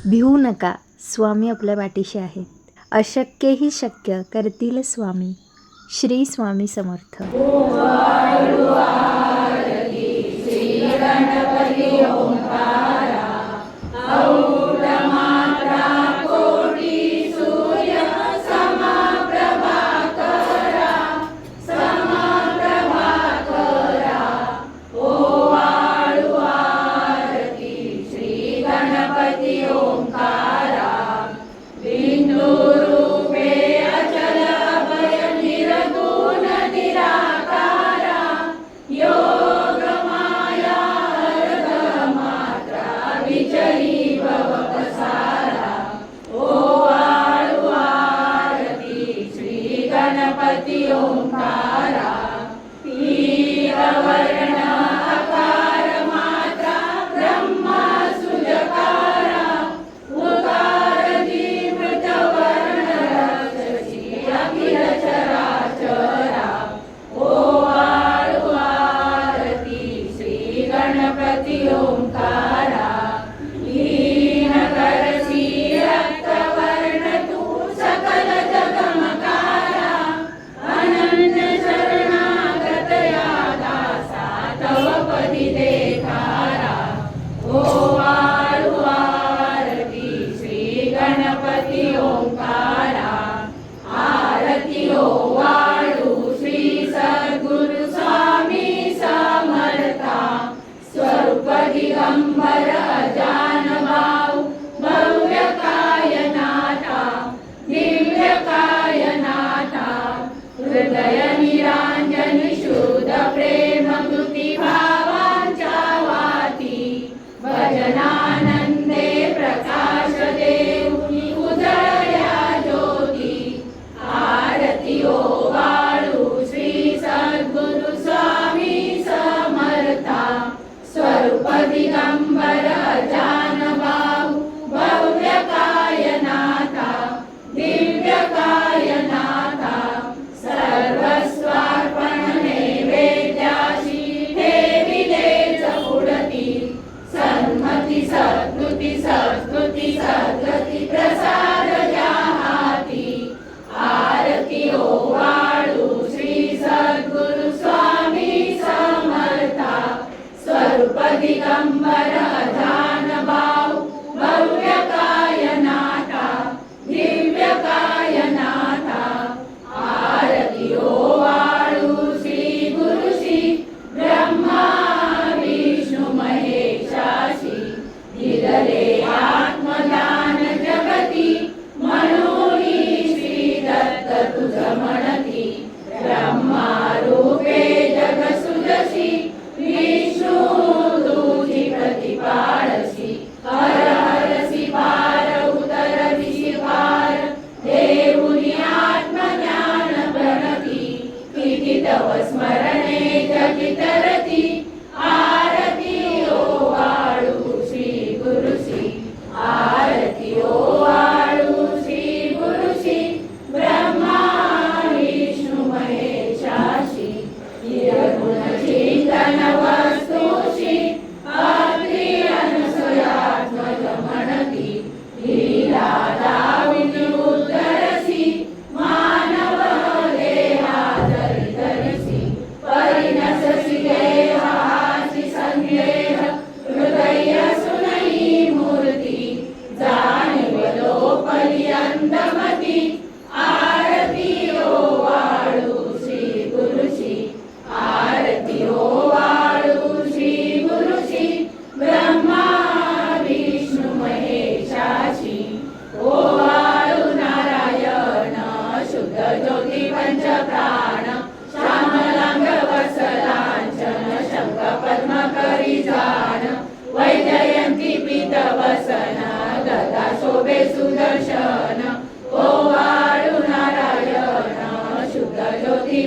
भिवू नका, स्वामी आपल्या पाठीशी आहेत. अशक्यही शक्य करतील स्वामी. श्री स्वामी समर्थ.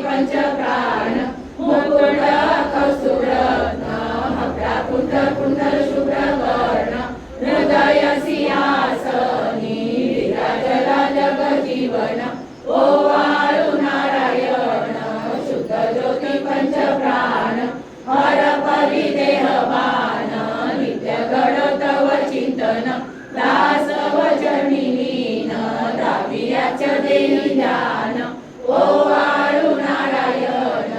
पंचप्राण मुकुट कस्तुरत्न हप्राकुंड कुंडल शुभ्रवर्ण हृदय सिंहासनी विराजला जगजीवन ओ वाळू नारायण शुद्ध ज्योती पंचप्राण हर परिदेहवान नित्य घडतव चिंतन दास वचनी लीन दावियाच देही ध्यान ओवाळू नारायण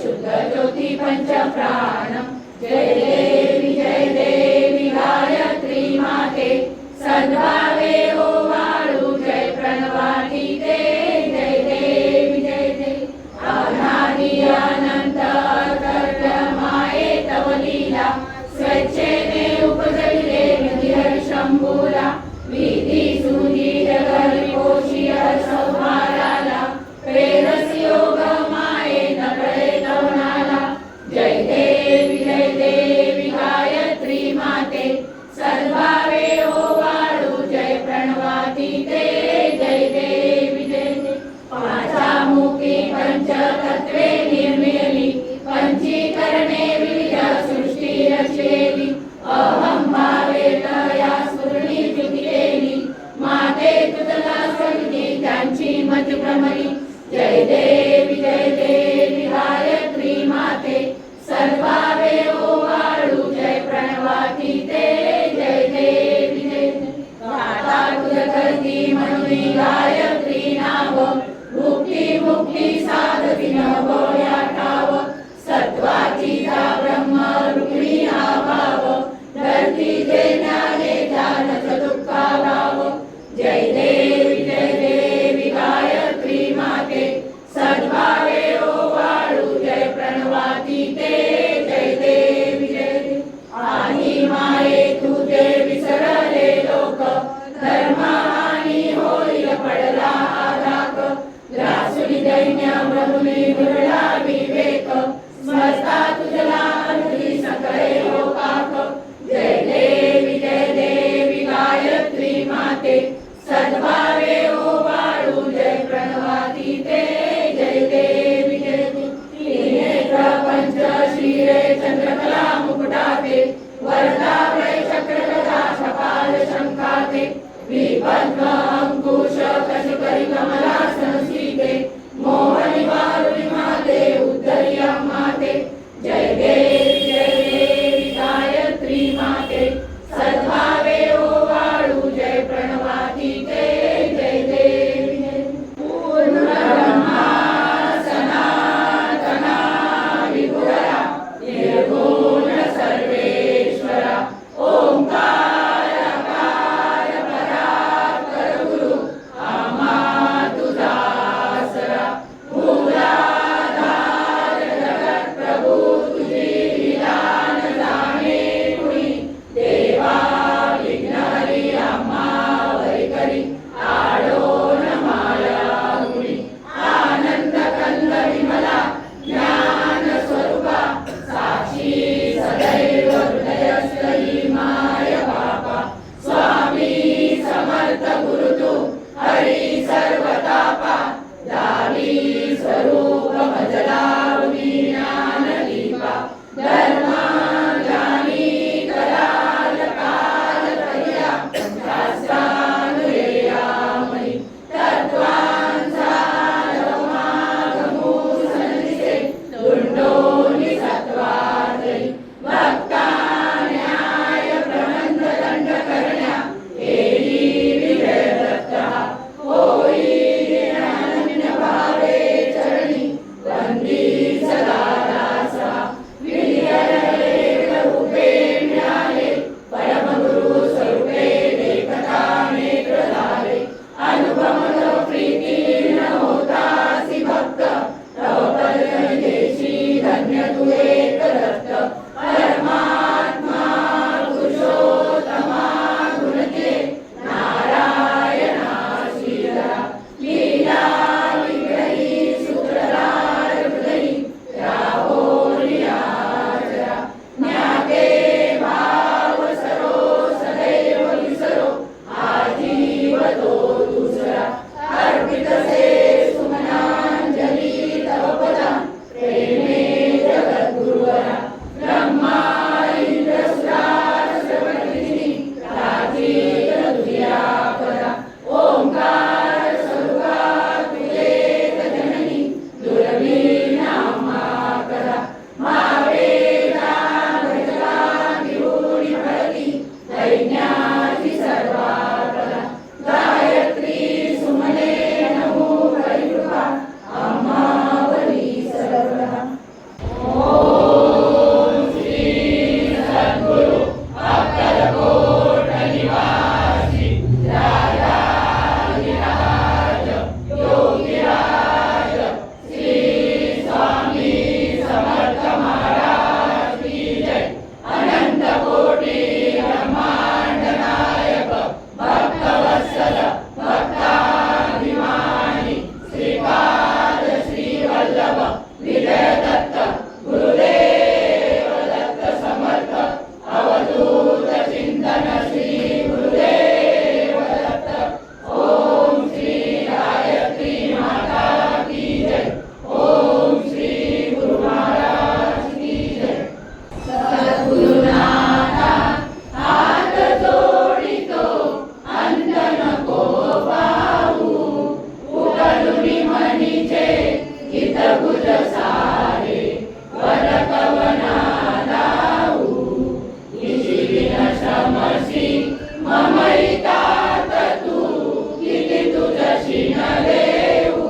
शुद्ध ज्योती पंच प्राण जय देवी गायत्री माते सद्भावे ओवाळू जय प्रणवाठी ते जय देवी अनादि अनंत अतर्क्य माये तव लीला स्वेच्छेने उपजविले विधिहर शंभूला विधी सुधी जगरिपोषी संहाराला प्रेरस योग माये नकळे तवनाला जय देवी गायत्री माते सद्भावे ओवाळू जय प्रणवाती ते जय देवी पाचामुखी पंचतत्वे निर्मिली पंचीकरणे विविध सृष्टी रचलेली अहं भावे तया स्फुरणी जुटिलेली माते तुझला सविधी त्यांची मती भ्रमरी जय देवी गायत्री माते सद्भावे ओवाळू जय प्रणवाती ते जय देवी आता तुझ करती म्हणून गायत्री नाव भुक्ती मुक्ती साधती नवया ठाव सत्वाची जा ब्रह्म रुक्मिणी भाव धरती जे ज्ञाने जानच दुःखा भाव जय देवी गायत्री माते सद्भावे ओवाळू जय प्रणवाती ते जय देवी आणि माये तुझे विसरले लोक धर्मानी होईल पडला आधाक ग्रासुरी दैन्य ब्रह्मी गुरडा विवेक स्मरता तुझला अनुरी सकळे लोकाक जय देवी गायत्री माते सद्भावे ओवाळू जय प्रणवाती ते जय देवी त्रिनेत्र पंच श्रीरे चंद्रकला मुकुटाते वरदा वै चक्रगदा कपाल शंखाते विपद्म अंकुश कशकरी कमलासन सीते मोहनी वारुणी माते उद्धरी माते जय देवी गायत्री माते सद्भावे ओवाळू जय प्रणवाती ते जय देवी पूर्ण ब्रह्मा सनातना विभुरा निर्गुण सर्वेश्वरा ओंकार परात्पर मम हितात तू किती तुझशी न देऊ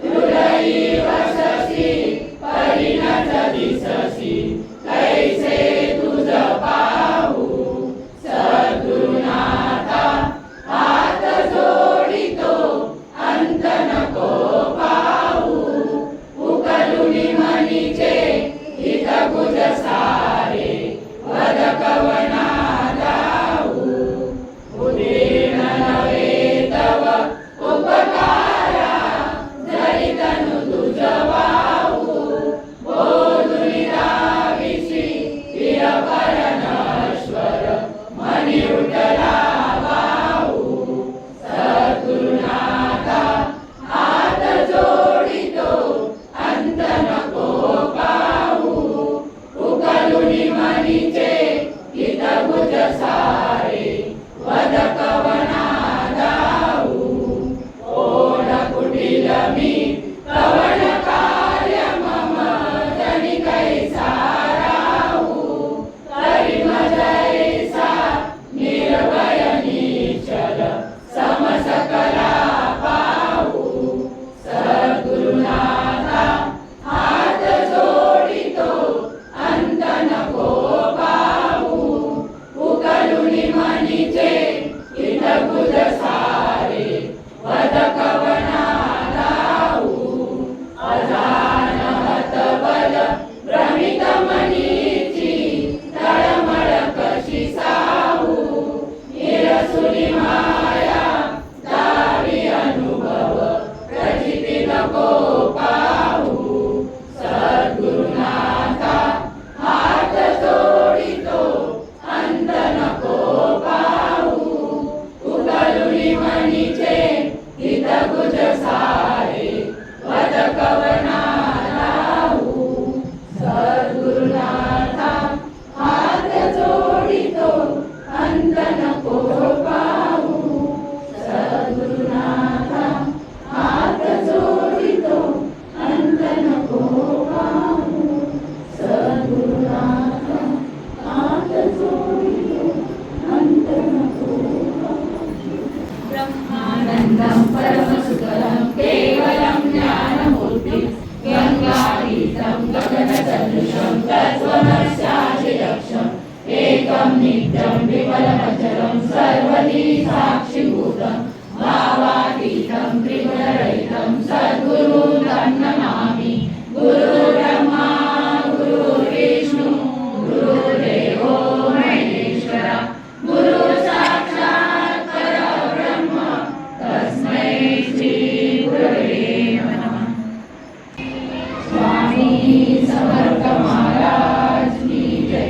हृदयी वससी परी न दिससी कैसे तुझ पाहू सद्गुरुनाथा हात जोडितो अंत नको पाहू उकलुनी मनीचे हित कुज सारे वद कवना जाऊ उदीर्ण नवे तव उपकारा जरी तनु तुझ वाहू बोलुनी दाविसी प्रिय परमेश्वर मनी उठला वाहू सद्गुरुनाथा हात जोडितो अंत नको पाहू उकलुनी मनीचे हित कुज सारे वद कवना जाऊ ओढ कुटील मी कवन कार्य मम जनी कैसा राहू करी मजैसा निर्भय निश्चल समसकला पाहू सद्गुरुनाथा हात जोडितो अंत नको पाहू उकलुनी मनीचे हित कुज सारे वद कवना जाऊ अजानहत बल भ्रमित मनीची तळमळ कशी साहू निरसुनी माया दावी अनुभव प्रचिती नको पाहू सद्गुरुनाथा हात जोडितो अंत नको पाहू उकलुनी मनीचे हित कुज सारे वद कवना जाऊ सद्गुरुनाथा हात जोडितो अंत नको पाहू सद्गुरुनाथा हात जोडितो अंत नको पाहू सद्गुरुनाथा हात जोडितो अंत नको ब्रह्मानन्दं परमसुखदं केवलं ज्ञानमूर्तिं गङ्गातीतं गगनसदृशं तत्त्वमस्यादिलक्ष्यम् एकं नित्यं विमलमचलं सर्वधी साक्षिभूतं भावातीतं त्रिगुणरहितं सद्गुरुं तं नमामि गुरुर्ब्रह्मा गुरुर्विष्णु गुरुर्देवो महेश्वरा गुरु साक्षात् परब्रह्म तस्मै श्री गुरवे नमः स्वामी समर्थ महाराज की जय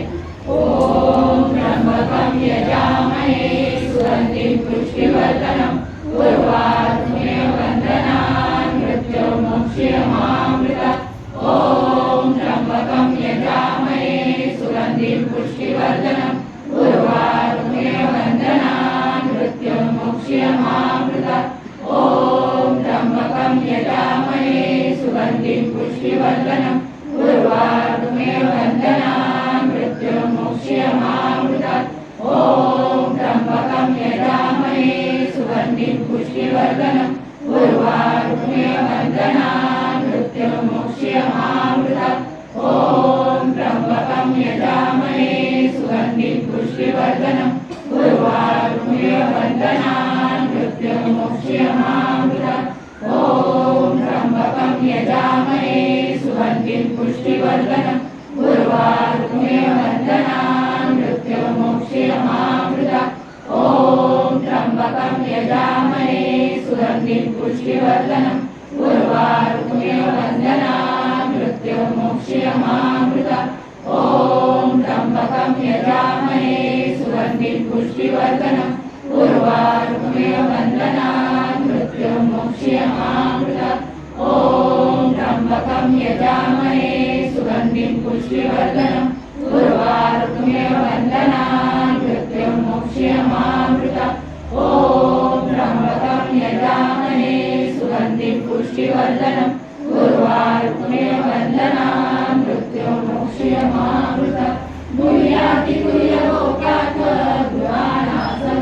ओम त्र्यंबकं यजामहे सुगन्धिं पुष्टिवर्धनम् उर्वारुकमेव वन्दनान् मृत्युर्मुक्षीयमामृतात् ॐ त्र्यंबकं यजामहे सुगन्धिं पुष्टिवर्धनम् उर्वारुकमेव वन्दनान् मृत्युर्मुक्षीयमामृतात् ॐ त्र्यंबकं यजामहे सुगन्धिं पुष्टिवर्धनम् उर्वारुकमेव वन्दनान् मृत्युर्मुक्षीयमामृतात् ॐ त्र्यंबकं यजामहे सुगन्धिं पुष्टिवर्धनम् उर्वारुकमेव वन्दनान् मृत्युर्मुक्षीयमामृतात् ॐ त्र्यंबकं यजामहे सुगन्धिं पुष्टिवर्धनम् उर्वारुकमेव वन्दनान् मृत्युर्मुक्षीयमामृतात् ॐ त्र्यंबकं यजामहे सुगन्धिं पुष्टिवर्धनम् उर्वारुकमेव वन्दनान् मृत्युर्मुक्षीयमामृतात् ॐ त्र्यंबकं यजामहे सुगन्धिं पुष्टिवर्धनम् उर्वारुकमेव वन्दनान् मृत्युर्मुक्षीयमामृतात् ॐ त्र्यंबकं यजामहे सुगन्धिं पुष्टिवर्धनम् उर्वारुकमेव वन्दनान् मृत्युर्मुक्षीयमामृतात् ॐ त्र्यंबकं यजामहे सुगन्धिं पुष्टिवर्धनम् उर्वारुकमेव वन्दनान् मृत्युर्मुक्षीयमामृतात् ॐ त्र्यंबकं यजामहे सुगन्धिं पुष्टिवर्धनम् उर्वारुकमेव वन्दनान् मृत्युर्मुक्षीयमामृतात् भूयाति तुल्यलोकात् गुणानासं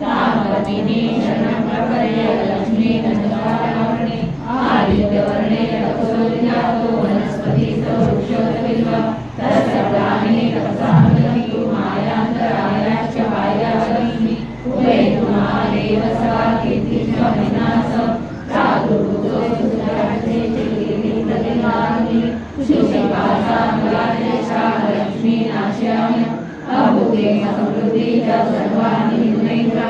ताम्रवर्णिनी शरणं प्रपद्ये लक्ष्मी नमस्कारणे आदित्यवर्णे तपसोऽजातो वनस्पतितो वृक्षोत्तमः तस्य प्राणे तपसामलन्तु मायान्तरायाश्च बाह्यालक्ष्मी उभयतु महादेव सा कीर्तिश्च विनाश साधुभूतो सुरार्थे प्रतिमानि शुचिपाशामलादेशा लक्ष्मी नाश्यामि अभूते समृद्धि च सर्वाणि गुणैका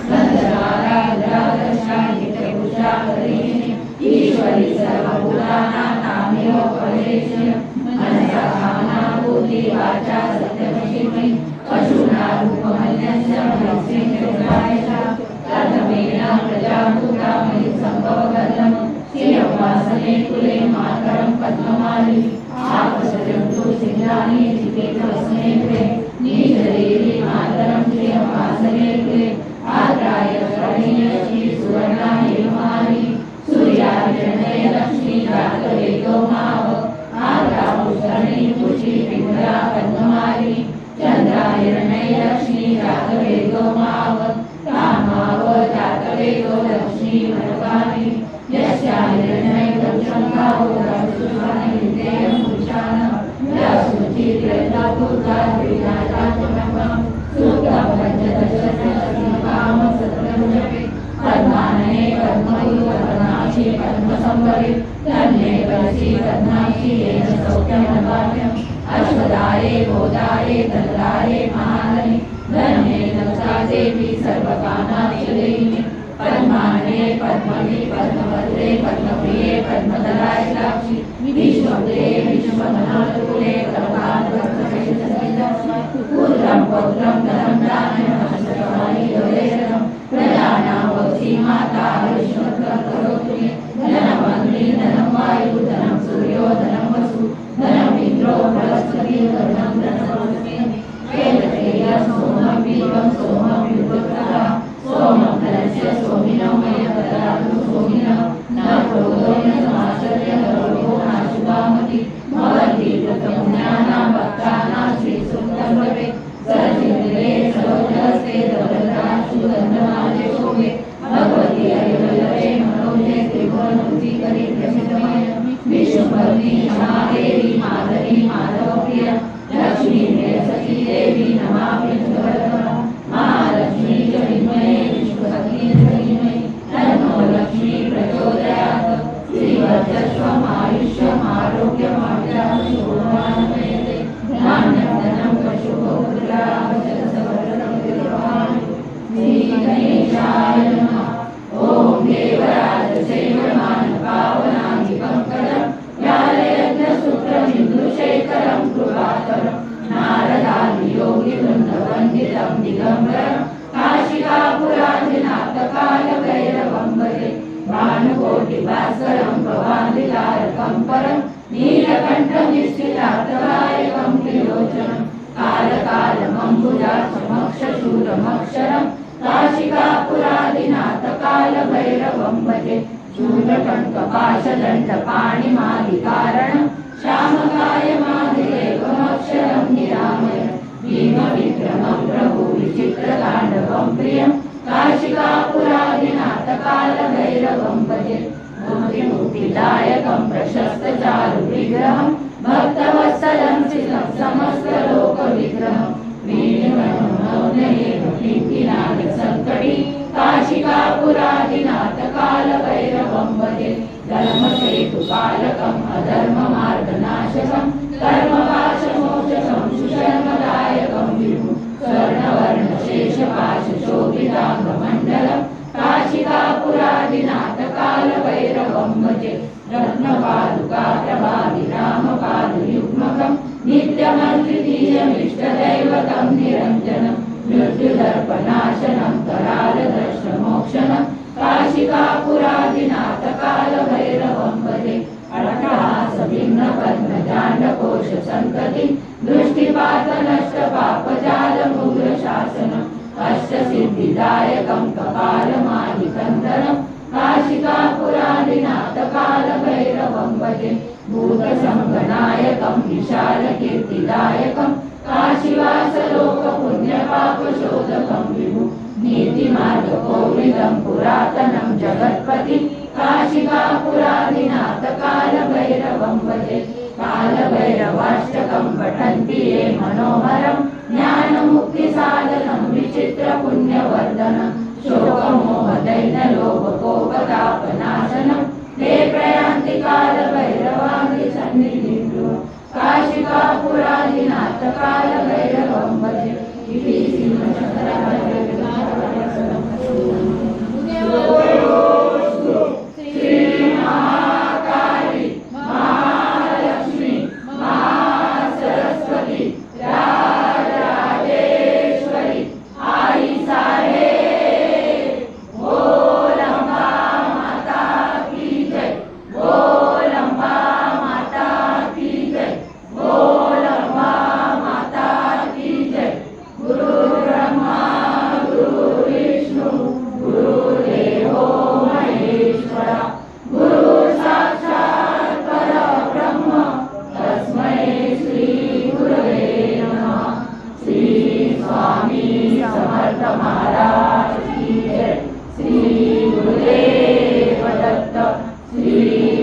गन्धर्वारा दुरादर्शा नित्यपुषा करीनि ईश्वरी सर्वभूतानां तामेव परेश्य मनसा कामनाभूति वाचा सत्यमशिमि पशूना रूपमन्यस्य भक्तिञ्चोपायसा कथमेन प्रजाभूता मयि सम्भवगतम् श्रियवासने कुले मातरं पद्ममाली आपसरन्तु सिंहानि चिते तस्मै प्रे नीशरीरि मातरं श्रियवासने कुले आद्राय शरणीयश्री सुवर्णाय माली सूर्यार्जनय लक्ष्मी जातवेदो माव आद्रा पुष्करणी कुचि पिङ्गला पद्ममाली चन्द्रायणय लक्ष्मी जातवेदो माव तामाव जातवेदो लक्ष्मी मनपाली यस्यायणय दक्षङ्गावो दक्षुषाणविद्येयं पुरुषाणं यस्मुचित्रतापूर्ता द्विनाथात्मकं सूक्तं पञ्चदशकामं सत्रं जपे पद्मानने पद्मयुग पद्माक्षि पद्मसंवरे धन्ये परसि पद्माक्षि येन सौख्यमवाप्यम् अश्वदाये गोदाये दन्दाये महालये धन्ये नवसादेवी सर्वकामाक्षदेहिने पद्मानने पद्मनि पद्मभद्रे पद्मप्रिये पद्मदलायताक्षि विश्वप्रिये विश्वमनोरकुले पुत्रं पौत्रं धनं दानं हस्तकमलि गवेशनं प्रजानां वक्षि माता विश्वत्रं करोतु मे धनमग्नि धनं वायु धनं सूर्यो धनं वसु धनम् इन्द्रो बृहस्पति धनं धनमस्मे वेदतेजः सोमं विद्वं सोमं विद्वत्तः सोमं धनस्य सोमिनो मय ददातु सोमिनः न क्रोधो न समाश्चर्य न रोगो नाशुभामति भवन्ति कृतपुण्यानां भक्तानां श्रीसूक्तं भवेत् सरसिद्धिरे सरोजस्ते दवलताशु गन्धमाले शोभे भगवती हरिवल्लभे मनोजे त्रिभुवनमुखीकरी प्रसिद्धमय विष्णुपत्नी क्षमादेवी माधवी माधवप्रिया लक्ष्मी सखी देवी नमामि सुवर्धनम् महालक्ष्मी च विद्महे विष्णुपत्नी च धीमहि तन्नो लक्ष्मी प्रचोदयात् श्रीवर्चस्वम् आयुष्यम् आरोग्यम् अभिलाषशोभमानमयते धान्यं धनं पशुपौत्रावचरसवर्धनं विद्यमानि श्रीगणेशाय नमः ॐ देवराजसेव्यमानपावनाधिकङ्कणं व्यालयज्ञसूत्रमिन्दुशेखरं कृपाकरं नारदादियोगिवृन्दवन्दितं दिगम्बरं काशिकापुराधिनाथकालभैरवं भजे भानुकोटिभास्करं भवान्दितारकं परं नीलकण्ठनिश्चितार्थदायकं त्रिलोचनं कालकालमम्बुजाक्षमक्षशूरमक्षरं काशिकापुराधिनाथकालभैरवं भजे शूलकण्ठपाशदण्डपाणिमादिकारणं श्यामकायमादिदेवमक्षरं निरामय भीमविक्रमं प्रभु विचित्रताण्डवं प्रियं काशिकापुराधिनाथकालभैरवं भजे मुक्तिदायकं प्रशस्तचारुविग्रहं भक्तवत्सलं चितं समस्तलोकविग्रहं वीणमनोनयेकिङ्किनादसङ्कटी काशिकापुराधिनाथकालभैरवं भजे धर्मसेतुपालकम् अधर्ममार्गनाशकं कर्मपाशमोचकं सुशर्मदायकं विभु स्वर्णवर्णशेषपाशशोभिताङ्गमण्डलं काशिकापुराधिनाथकालभैरवं भजे रत्नपादुकाप्रभाविरामपादयुग्मकं नित्यमन्त्रितीयमिष्टदैवतं निरञ्जनं मृत्युदर्पनाशनं करालदर्शमोक्षणं काशिकापुराधिनाथकालभैरवं भजे अट्टहासभिन्नपद्मजाण्डकोशसन्ततिं दृष्टिपातनष्टपापजालमुग्रशासनम् अष्टसिद्धिदायकं कपालमादिकन्दरं काशिकापुराधिनाथकालभैरवं भजे भूतसङ्गनायकं विशालकीर्तिदायकं काशीवास लोक पुण्य पाप शोधकं विभु नीतिमार्ग कोविदं पुरातनं जगत्पति काशिकापुरादिनाथ कालभैरवं भजे कालभैरवाष्टकं पठन्ति ये मनोहरं ज्ञानमुक्तिसाधनं विचित्रपुण्यवर्धनं शोकमोहदैन्यलोभकोपतापनाशनं ते प्रयान्ति कालभैरवादिसन्निधिं काशिकापुरादिनाथ कालभैरवं भजे इति श्रीमहाकाली महालक्ष्मी महासरस्वती राजराजेश्वरी आई साहेब बोल अम्बा माता की जय बोल अम्बा माता की जय बोल अम्बा माता की जय गुरु ब्रह्मा गुरु विष्णु गुरुदेवो महेश्वरा गुरु साक्षात् परब्रह्म तस्मै श्री गुरवे नमः श्री स्वामी समर्थ महाराज की जय श्री गुरुदेव दत्त श्री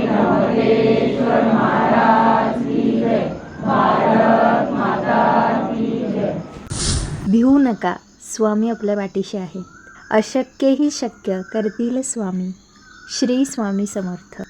नवलेश्वर महाराज की जय भारत माता की जय भिवू नका, स्वामी आपल्या पाठीशी आहेत. अशक्यही शक्य करतील स्वामी. श्री स्वामी समर्थ.